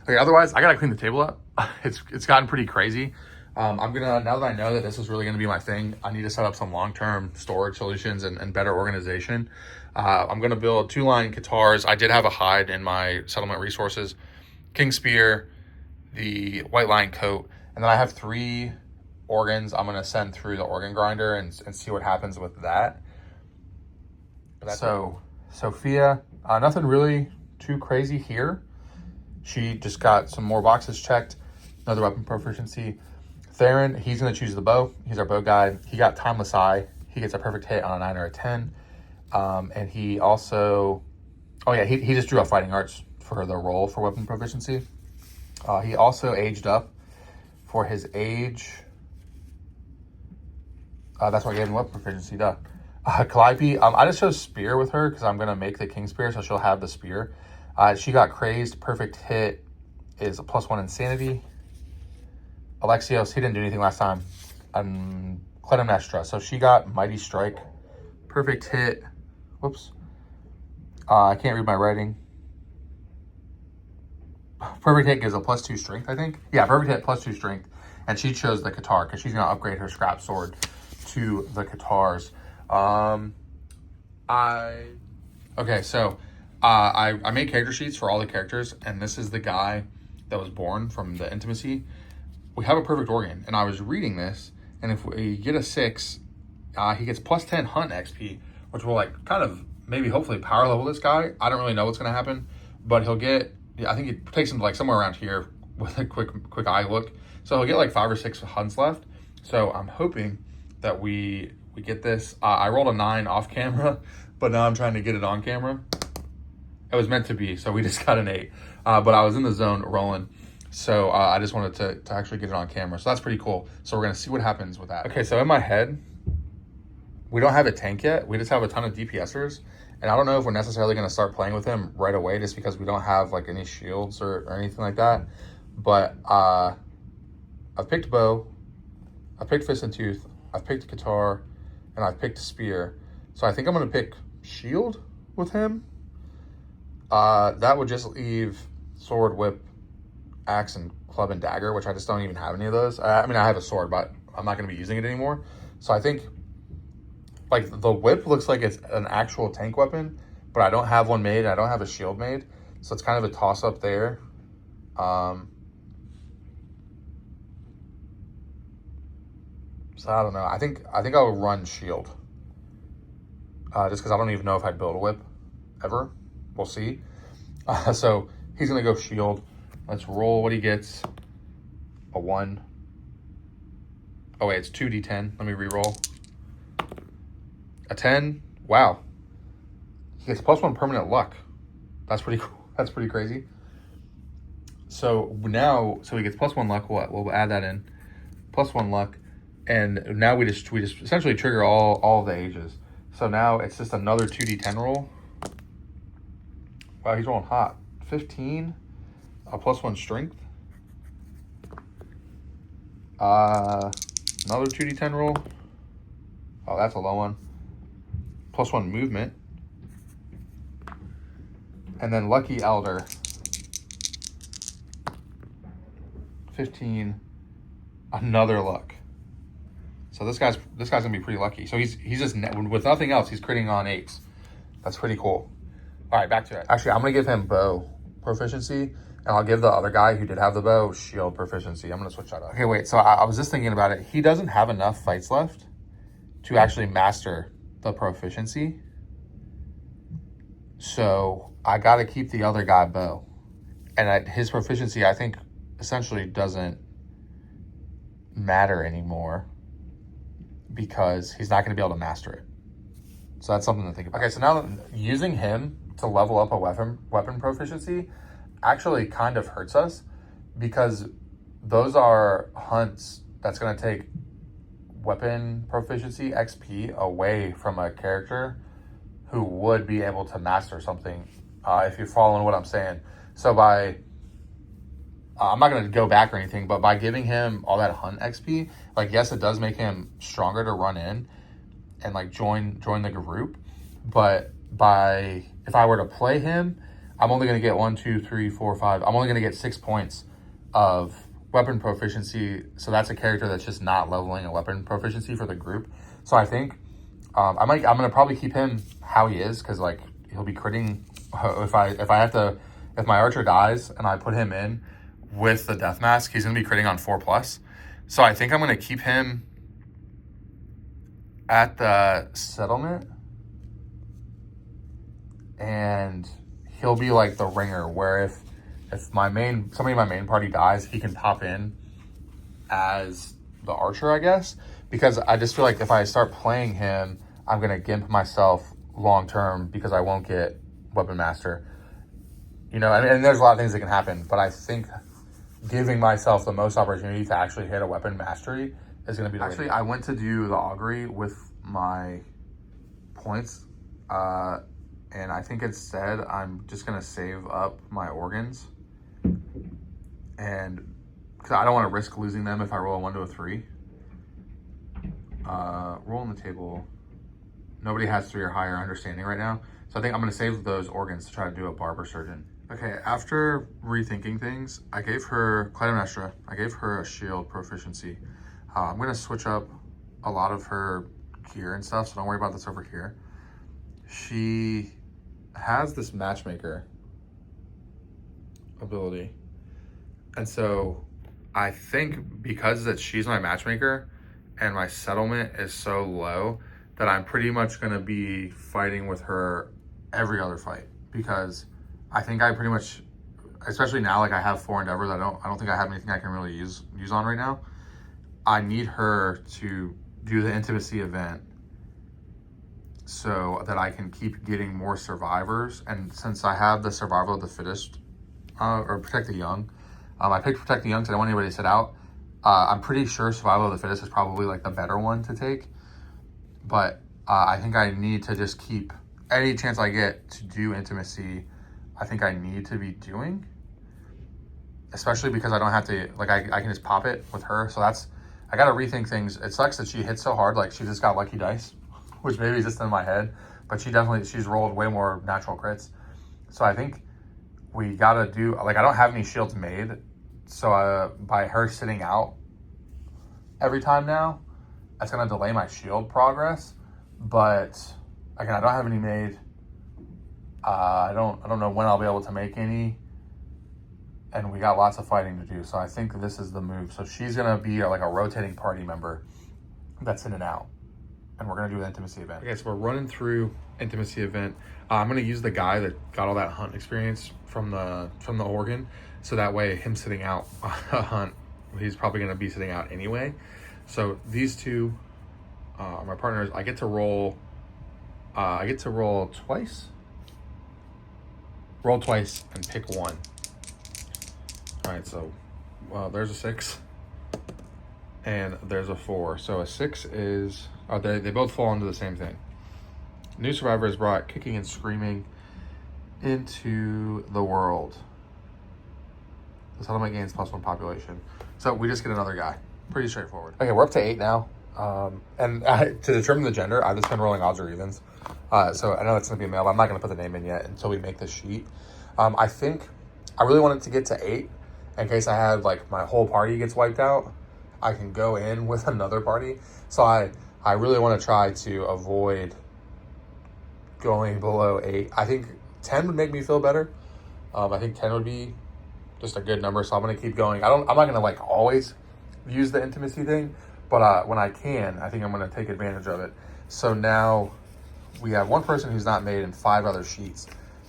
Okay, otherwise, I gotta clean the table up. It's gotten pretty crazy. I'm gonna, now that I know that this is really gonna be my thing, I need to set up some long-term storage solutions and better organization. I'm gonna build 2-line guitars. I did have a hide in my settlement resources, King Spear, the white line coat, and then I have 3 organs. I'm gonna send through the organ grinder and see what happens with that. So Sophia, nothing really too crazy here. She just got some more boxes checked, another weapon proficiency. Theron, he's going to choose the bow. He's our bow guy. He got timeless eye. He gets a perfect hit on a 9 or a 10. And he also, he just drew up fighting arts for the roll for weapon proficiency. He also aged up for his age. That's why I gave him weapon proficiency, duh. Calliope, I just chose spear with her because I'm going to make the king spear, so she'll have the spear. She got crazed. Perfect hit is a +1 insanity. Alexios, he didn't do anything last time. Clinestra, so she got mighty strike. Perfect hit. Whoops. I can't read my writing. Perfect hit gives a +2 strength, I think. Yeah, perfect hit +2 strength. And she chose the Qatar because she's going to upgrade her scrap sword to the Qatars. Okay, so I made character sheets for all the characters, and this is the guy that was born from the intimacy. We have a perfect organ, and I was reading this, and if we get a 6, he gets +10 hunt XP, which will like kind of maybe hopefully power level this guy. I don't really know what's going to happen, but he'll get, I think it takes him to like somewhere around here with a quick eye look. So he'll get like 5 or 6 hunts left. So I'm hoping that we get this. I rolled a 9 off camera, but now I'm trying to get it on camera. It was meant to be, so we just got an 8. But I was in the zone rolling. So I just wanted to actually get it on camera. So that's pretty cool. So we're going to see what happens with that. Okay, so in my head, we don't have a tank yet. We just have a ton of DPSers. And I don't know if we're necessarily going to start playing with him right away just because we don't have like any shields or anything like that. But I've picked bow. I've picked fist and tooth. I've picked guitar. And I've picked spear. So I think I'm going to pick shield with him. That would just leave sword, whip, axe, and club and dagger, which I just don't even have any of those. I mean, I have a sword, but I'm not going to be using it anymore. So I think like the whip looks like it's an actual tank weapon, but I don't have one made. I don't have a shield made. So it's kind of a toss up there. So I don't know. I think I'll run shield. Just because I don't even know if I'd build a whip ever. We'll see. So he's going to go shield. Let's roll what he gets. A 1. Oh, wait, it's 2d10. Let me re-roll. A 10. Wow. He gets +1 permanent luck. That's pretty cool. That's pretty crazy. So now, he gets +1 luck. We'll add that in. +1 luck. And now we just essentially trigger all of the ages. So now it's just another 2d10 roll. Wow, he's rolling hot. 15. A +1 strength. Another 2d10 roll. Oh, that's a low one. +1 movement. And then Lucky Elder. 15. Another luck. So this guy's gonna be pretty lucky. So he's just, with nothing else, he's critting on 8s. That's pretty cool. All right, back to it. Actually, I'm gonna give him bow proficiency. And I'll give the other guy who did have the bow shield proficiency. I'm going to switch that up. Okay, wait. So I was just thinking about it. He doesn't have enough fights left to actually master the proficiency. So I got to keep the other guy bow. And his proficiency, I think, essentially doesn't matter anymore because he's not going to be able to master it. So that's something to think about. Okay, so now using him to level up a weapon proficiency actually kind of hurts us because those are hunts that's going to take weapon proficiency XP away from a character who would be able to master something, if you're following what I'm saying. So by, I'm not going to go back or anything, but by giving him all that hunt XP, like, yes, it does make him stronger to run in and like join the group. But if I were to play him, I'm only going to get 1, 2, 3, 4, 5. I'm only going to get 6 points of weapon proficiency. So that's a character that's just not leveling a weapon proficiency for the group. So I think I'm going to probably keep him how he is, because like he'll be critting if my archer dies and I put him in with the death mask, he's going to be critting on 4+. So I think I'm going to keep him at the settlement, and he'll be like the ringer, where if somebody in my main party dies, he can pop in as the archer, I guess, because I just feel like if I start playing him, I'm going to gimp myself long term because I won't get weapon master. You know, and there's a lot of things that can happen, but I think giving myself the most opportunity to actually hit a weapon mastery is going to be the Actually, I went to do the augury with my points, and I think instead I'm just going to save up my organs, and because I don't want to risk losing them if I roll a 1 to a 3. Roll on the table. Nobody has 3 or higher understanding right now, so I think I'm going to save those organs to try to do a barber surgeon. Okay, after rethinking things, I gave her Clinestra. I gave her a shield proficiency. I'm going to switch up a lot of her gear and stuff, so don't worry about this over here. She has this matchmaker ability. And so I think because that she's my matchmaker and my settlement is so low, that I'm pretty much going to be fighting with her every other fight, because I think I pretty much, especially now, like I have 4 endeavors. I don't think I have anything I can really use on right now. I need her to do the intimacy event so that I can keep getting more survivors. And since I have the survival of the fittest, or protect the young, I picked protect the young because I don't want anybody to sit out. I'm pretty sure survival of the fittest is probably like the better one to take. But I think I need to just keep any chance I get to do intimacy. I think I need to be doing, especially because I don't have to, like, I can just pop it with her. So I got to rethink things. It sucks that she hits so hard. Like, she just got lucky dice, which maybe is just in my head, but she's rolled way more natural crits. So I think we got to do, like, I don't have any shields made. So by her sitting out every time now, that's going to delay my shield progress. But again, I don't have any made. I don't know when I'll be able to make any, and we got lots of fighting to do. So I think this is the move. So she's gonna be like a rotating party member that's in and out, and we're gonna do an intimacy event. Okay, so we're running through intimacy event. I'm gonna use the guy that got all that hunt experience from the organ, so that way him sitting out a hunt, he's probably gonna be sitting out anyway. So these two are my partners. I get to roll twice. Roll twice and pick one. All right, so there's a 6 and there's a 4. So a 6 is, they both fall into the same thing. New survivor is brought kicking and screaming into the world. The settlement gains +1 population. So we just get another guy. Pretty straightforward. Okay, we're up to 8 now. And to determine the gender, I've just been rolling odds or evens. So I know it's going to be a male, but I'm not going to put the name in yet until we make this sheet. I think I really wanted to get to 8 in case I had, like, my whole party gets wiped out. I can go in with another party. So I really want to try to avoid going below 8. I think 10 would make me feel better. I think 10 would be just a good number. So I'm going to keep going. I'm not going to, like, always use the intimacy thing, but when I can, I think I'm going to take advantage of it. So now we have one person who's not made and 5 other sheets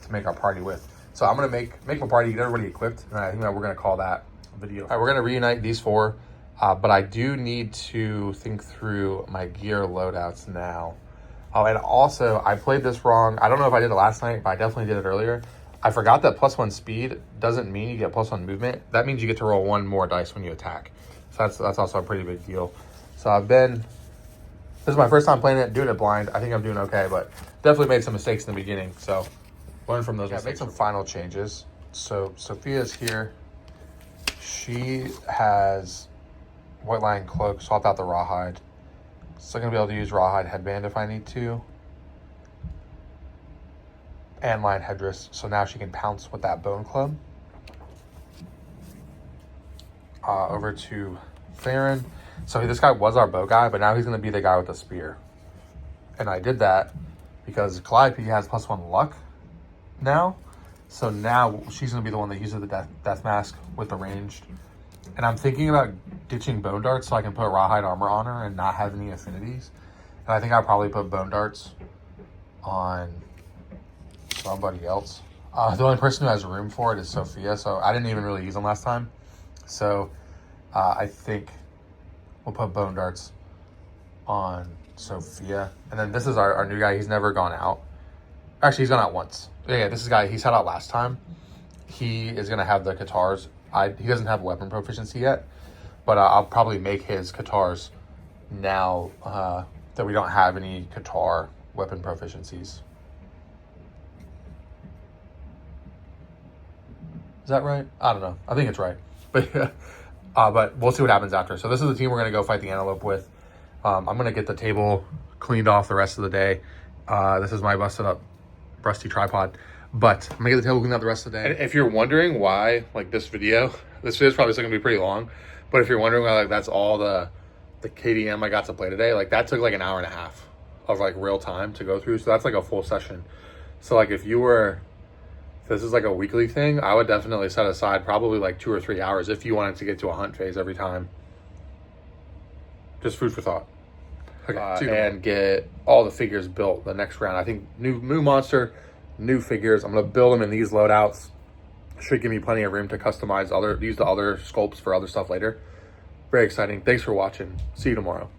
to make our party with. So I'm going to make my party, get everybody equipped, and I think that we're going to call that video. All right, we're going to reunite these 4, but I do need to think through my gear loadouts now. Oh, and also, I played this wrong. I don't know if I did it last night, but I definitely did it earlier. I forgot that +1 speed doesn't mean you get +1 movement. That means you get to roll 1 more dice when you attack. So that's also a pretty big deal. So this is my first time playing it, doing it blind. I think I'm doing okay, but definitely made some mistakes in the beginning. So learn from those mistakes. Make some final changes. So Sophia's here. She has white lion cloak, swapped out the rawhide. Still gonna be able to use rawhide headband if I need to. and lion headdress. So now she can pounce with that bone club. Over to Farron. So this guy was our bow guy, but now he's going to be the guy with the spear. And I did that because Calliope has +1 luck now. So now she's going to be the one that uses the death mask with the ranged. And I'm thinking about ditching bone darts so I can put rawhide armor on her and not have any affinities. And I think I'll probably put bone darts on somebody else. The only person who has room for it is Sophia, so I didn't even really use them last time. So I think we'll put bone darts on Sophia. And then this is our new guy. He's never gone out. Actually, he's gone out once. Yeah, this is a guy, he sat out last time. He is going to have the Katars. He doesn't have weapon proficiency yet, but I'll probably make his Katars now that we don't have any Katar weapon proficiencies. Is that right? I don't know. I think it's right. But we'll see what happens after. So this is the team we're going to go fight the antelope with. I'm going to get the table cleaned off the rest of the day. This is my busted up rusty tripod. But I'm going to get the table cleaned out the rest of the day. And if you're wondering why, like, this video is probably still going to be pretty long. But if you're wondering why, like, that's all the KDM I got to play today, like, that took like an hour and a half of, like, real time to go through. So that's like a full session. So, like, if this is like a weekly thing, I would definitely set aside probably like 2 or 3 hours if you wanted to get to a hunt phase every time. Just food for thought. Okay, and get all the figures built the next round. I think new monster, new figures. I'm going to build them in these loadouts. Should give me plenty of room to customize use the other sculpts for other stuff later. Very exciting. Thanks for watching. See you tomorrow.